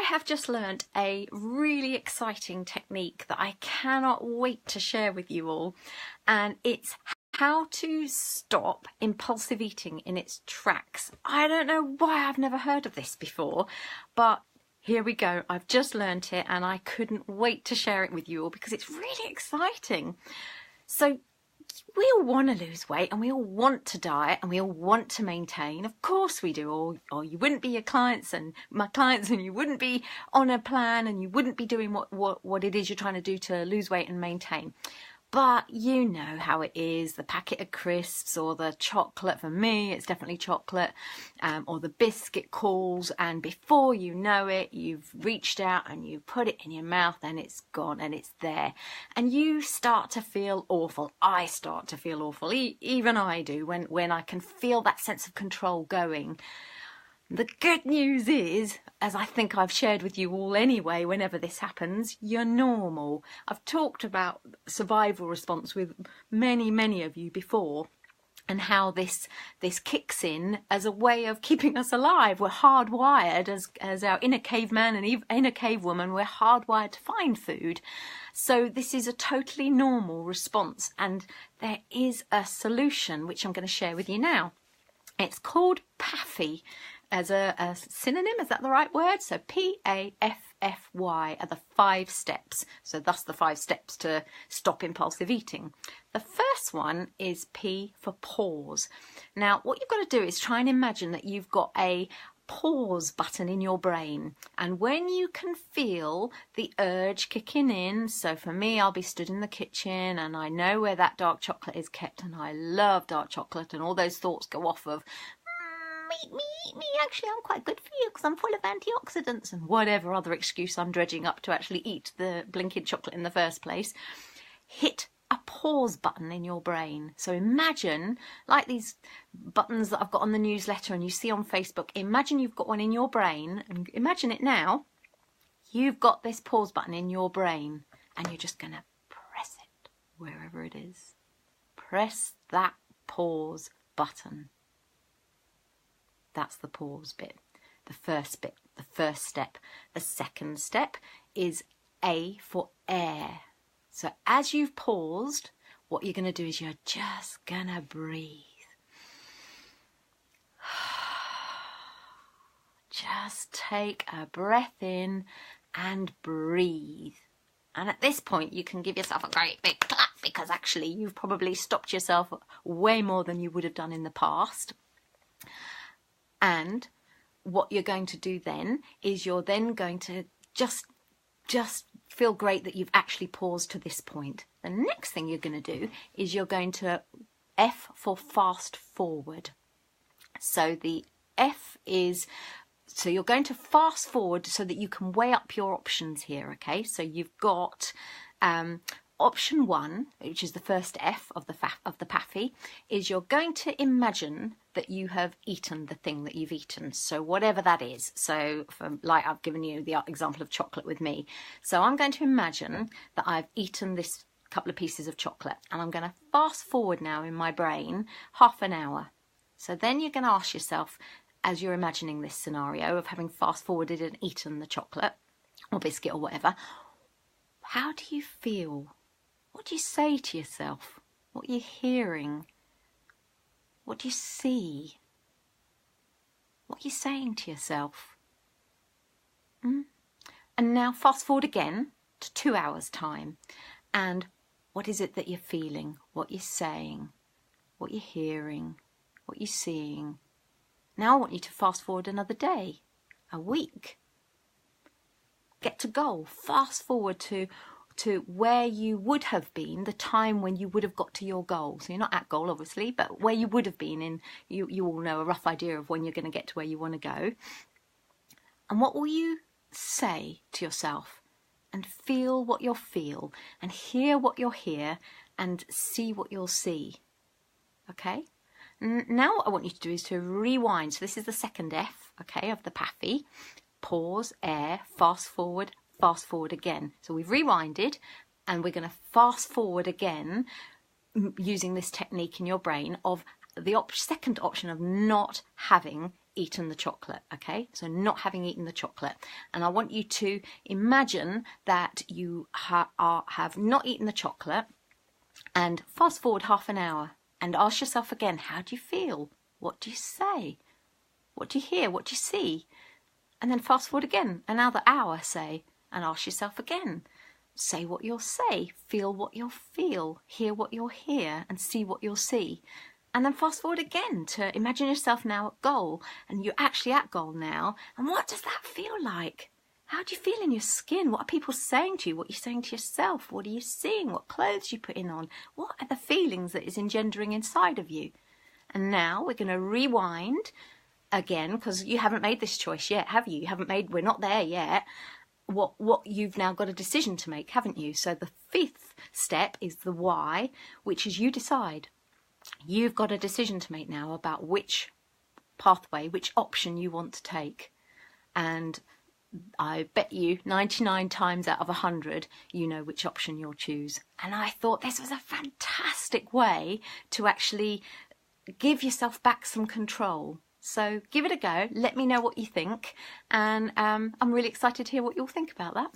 have just learned a really exciting technique that I cannot wait to share with you all, and it's how to stop impulsive eating in its tracks. I don't know why I've never heard of this before, but here we go. I've just learnt it and I couldn't wait to share it with you all because it's really exciting. So we all want to lose weight and we all want to diet and we all want to maintain. Of course we do, or you wouldn't be your clients and my clients, and you wouldn't be on a plan and you wouldn't be doing what it is you're trying to do to lose weight and maintain. But you know how it is, the packet of crisps or the chocolate, for me it's definitely chocolate, or the biscuit calls, and before you know it, you've reached out and you put it in your mouth and it's gone and it's there. And you start to feel awful. I start to feel awful, even I do, when I can feel that sense of control going. The good news is, as I think I've shared with you all anyway, whenever this happens, you're normal. I've talked about survival response with many of you before, and how this kicks in as a way of keeping us alive. We're hardwired as our inner caveman and inner cavewoman, we're hardwired to find food. So this is a totally normal response, and there is a solution which I'm going to share with you now. It's called PAFFY. As a synonym, is that the right word? So PAFFY are the 5 steps. So thus the 5 steps to stop impulsive eating. The first one is P for pause. Now what you've got to do is try and imagine that you've got a pause button in your brain, and when you can feel the urge kicking in, so for me I'll be stood in the kitchen and I know where that dark chocolate is kept and I love dark chocolate, and all those thoughts go off of eat me, actually I'm quite good for you because I'm full of antioxidants, and whatever other excuse I'm dredging up to actually eat the blinking chocolate in the first place. Hit a pause button in your brain. So imagine, like these buttons that I've got on the newsletter and you see on Facebook, imagine you've got one in your brain, and imagine it now, you've got this pause button in your brain and you're just going to press it wherever it is. Press that pause button. That's the pause bit, the first step. The second step is A for air. So as you've paused, what you're going to do is you're just going to breathe. Just take a breath in and breathe. And at this point, you can give yourself a great big clap, because actually you've probably stopped yourself way more than you would have done in the past. And what you're going to do then is you're then going to just feel great that you've actually paused to this point. The next thing you're going to do is you're going to F for fast forward. So the F is, so you're going to fast forward so that you can weigh up your options here, okay? So you've got option 1, which is the first F of the PAFFY, is you're going to imagine that you have eaten the thing that you've eaten. So whatever that is. So like I've given you the example of chocolate with me. So I'm going to imagine that I've eaten this couple of pieces of chocolate, and I'm going to fast forward now in my brain half an hour. So then you're going to ask yourself, as you're imagining this scenario of having fast forwarded and eaten the chocolate or biscuit or whatever, how do you feel? What do you say to yourself? What are you hearing? What do you see? What are you saying to yourself? And now fast forward again to 2 hours time. And what is it that you're feeling? What you're saying? What you're hearing? What you're seeing? Now I want you to fast forward another day, a week. Get to goal. Fast forward to where you would have been, the time when you would have got to your goal. So you're not at goal, obviously, but where you would have been in, you all know a rough idea of when you're going to get to where you want to go. And what will you say to yourself? And feel what you'll feel, and hear what you'll hear, and see what you'll see. Okay? Now what I want you to do is to rewind. So this is the second F, okay, of the PAFFY. Pause, air, fast forward again. So we've rewinded, and we're going to fast forward again using this technique in your brain of the second option of not having eaten the chocolate, okay? So not having eaten the chocolate. And I want you to imagine that you have not eaten the chocolate, and fast forward half an hour and ask yourself again, how do you feel? What do you say? What do you hear? What do you see? And then fast forward again, another hour, say, and ask yourself again. Say what you'll say, feel what you'll feel, hear what you'll hear, and see what you'll see. And then fast forward again to imagine yourself now at goal, and you're actually at goal now. And what does that feel like? How do you feel in your skin? What are people saying to you? What are you saying to yourself? What are you seeing? What clothes you putting on? What are the feelings that is engendering inside of you? And now we're going to rewind again, because you haven't made this choice yet, have you? We're not there yet. What you've now got a decision to make, haven't you? So the fifth step is the why, which is you decide. You've got a decision to make now about which pathway, which option you want to take. And I bet you 99 times out of 100, you know which option you'll choose. And I thought this was a fantastic way to actually give yourself back some control. So give it a go. Let me know what you think. And I'm really excited to hear what you'll think about that.